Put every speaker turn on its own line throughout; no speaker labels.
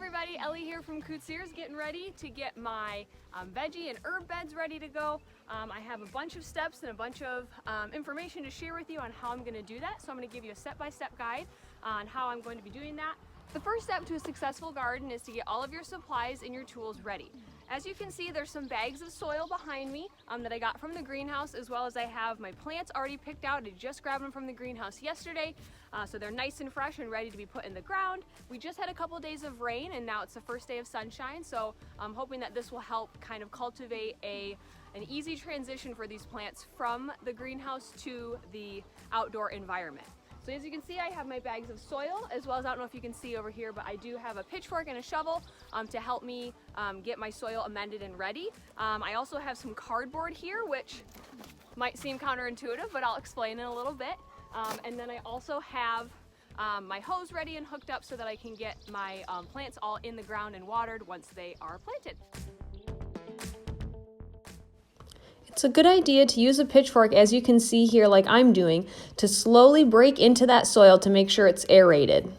everybody, Ellie here from Cootsears, getting ready to get my veggie and herb beds ready to go. I have a bunch of steps and a bunch of information to share with you on how I'm going to do that. So I'm going to give you a step-by-step guide on how I'm going to be doing that. The first step to a successful garden is to get all of your supplies and your tools ready. As you can see, there's some bags of soil behind me that I got from the greenhouse, as well as I have my plants already picked out. I just grabbed them from the greenhouse yesterday, so they're nice and fresh and ready to be put in the ground. We just had a couple days of rain and now it's the first day of sunshine, so I'm hoping that this will help kind of cultivate an easy transition for these plants from the greenhouse to the outdoor environment. So as you can see, I have my bags of soil, as well as, I don't know if you can see over here, but I do have a pitchfork and a shovel to help me get my soil amended and ready. I also have some cardboard here, which might seem counterintuitive, but I'll explain in a little bit. And then I also have my hose ready and hooked up so that I can get my plants all in the ground and watered once they are planted.
It's a good idea to use a pitchfork, as you can see here like I'm doing, to slowly break into that soil to make sure it's aerated.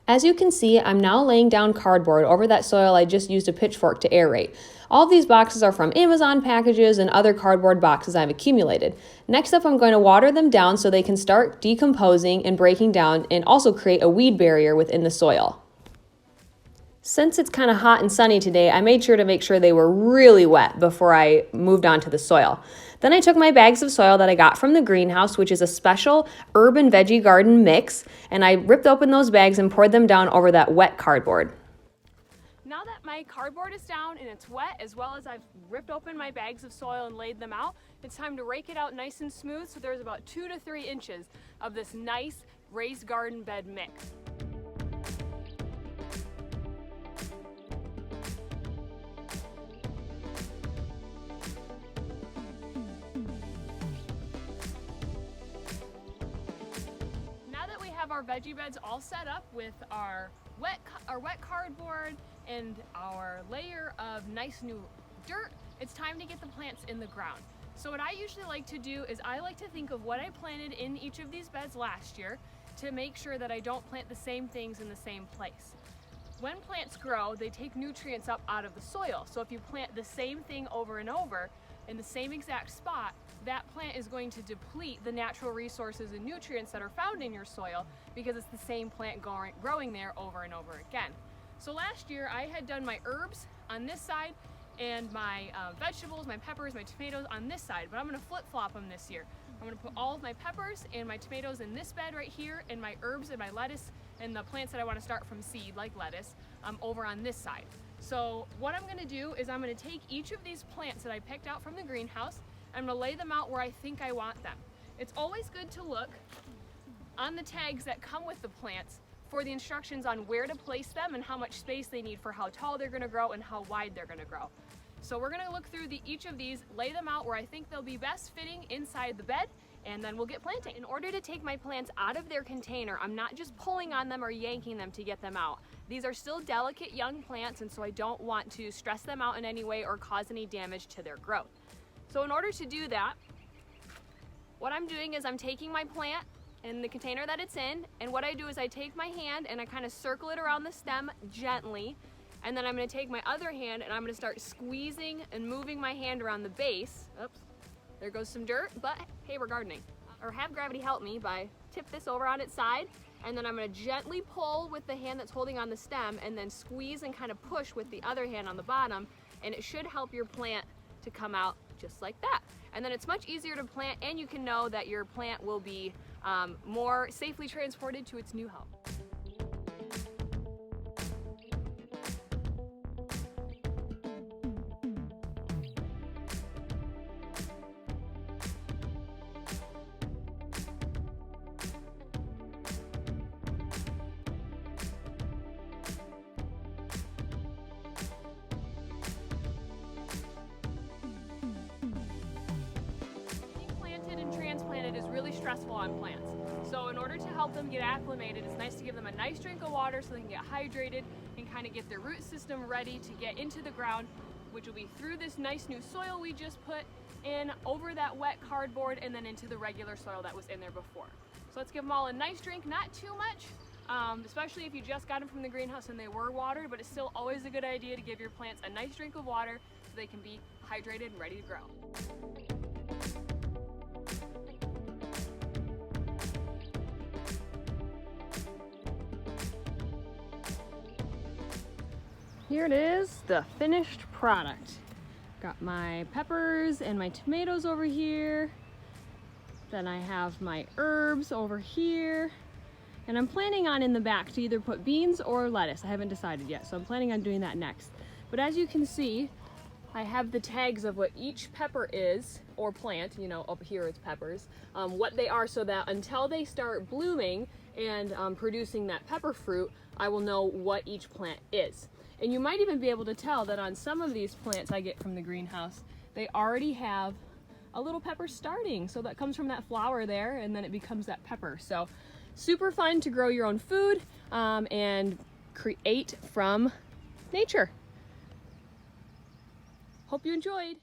As you can see, I'm now laying down cardboard over that soil I just used a pitchfork to aerate. All of these boxes are from Amazon packages and other cardboard boxes I've accumulated. Next up, I'm going to water them down so they can start decomposing and breaking down and also create a weed barrier within the soil. Since it's kind of hot and sunny today, I made sure to make sure they were really wet before I moved on to the soil. Then I took my bags of soil that I got from the greenhouse, which is a special herb and veggie garden mix, and I ripped open those bags and poured them down over that wet cardboard.
Now that my cardboard is down and it's wet, as well as I've ripped open my bags of soil and laid them out, it's time to rake it out nice and smooth so there's about 2 to 3 inches of this nice raised garden bed mix. Our veggie beds all set up with our wet cardboard and our layer of nice new dirt, it's time to get the plants in the ground. So what I usually like to do is I like to think of what I planted in each of these beds last year to make sure that I don't plant the same things in the same place. When plants grow, they take nutrients up out of the soil. So if you plant the same thing over and over in the same exact spot, that plant is going to deplete the natural resources and nutrients that are found in your soil because it's the same plant growing there over and over again. So last year I had done my herbs on this side and my vegetables, my peppers, my tomatoes on this side, but I'm going to flip-flop them this year. I'm going to put all of my peppers and my tomatoes in this bed right here, and my herbs and my lettuce and the plants that I want to start from seed, like lettuce, over on this side. So what I'm going to do is I'm going to take each of these plants that I picked out from the greenhouse, I'm going to lay them out where I think I want them. It's always good to look on the tags that come with the plants for the instructions on where to place them and how much space they need for how tall they're going to grow and how wide they're going to grow. So we're going to look through each of these, lay them out where I think they'll be best fitting inside the bed, and then we'll get planting. In order to take my plants out of their container, I'm not just pulling on them or yanking them to get them out. These are still delicate young plants, and so I don't want to stress them out in any way or cause any damage to their growth. So in order to do that, what I'm doing is I'm taking my plant in the container that it's in, and what I do is I take my hand and I kind of circle it around the stem gently, and then I'm going to take my other hand and I'm going to start squeezing and moving my hand around the base. Oops, there goes some dirt, but hey, we're gardening. Or have gravity help me by tip this over on its side, and then I'm going to gently pull with the hand that's holding on the stem and then squeeze and kind of push with the other hand on the bottom, and it should help your plant to come out just like that. And then it's much easier to plant, and you can know that your plant will be more safely transported to its new home. Is really stressful on plants. So in order to help them get acclimated, it's nice to give them a nice drink of water so they can get hydrated and kind of get their root system ready to get into the ground, which will be through this nice new soil we just put in, over that wet cardboard, and then into the regular soil that was in there before. So let's give them all a nice drink, not too much, especially if you just got them from the greenhouse and they were watered, but it's still always a good idea to give your plants a nice drink of water so they can be hydrated and ready to grow. Here it is, the finished product. Got my peppers and my tomatoes over here. Then I have my herbs over here. And I'm planning on in the back to either put beans or lettuce. I haven't decided yet, so I'm planning on doing that next. But as you can see, I have the tags of what each pepper is, or plant, you know, up here it's peppers, what they are, so that until they start blooming and producing that pepper fruit, I will know what each plant is. And you might even be able to tell that on some of these plants I get from the greenhouse, they already have a little pepper starting. So that comes from that flower there, and then it becomes that pepper. So super fun to grow your own food and create from nature. Hope you enjoyed.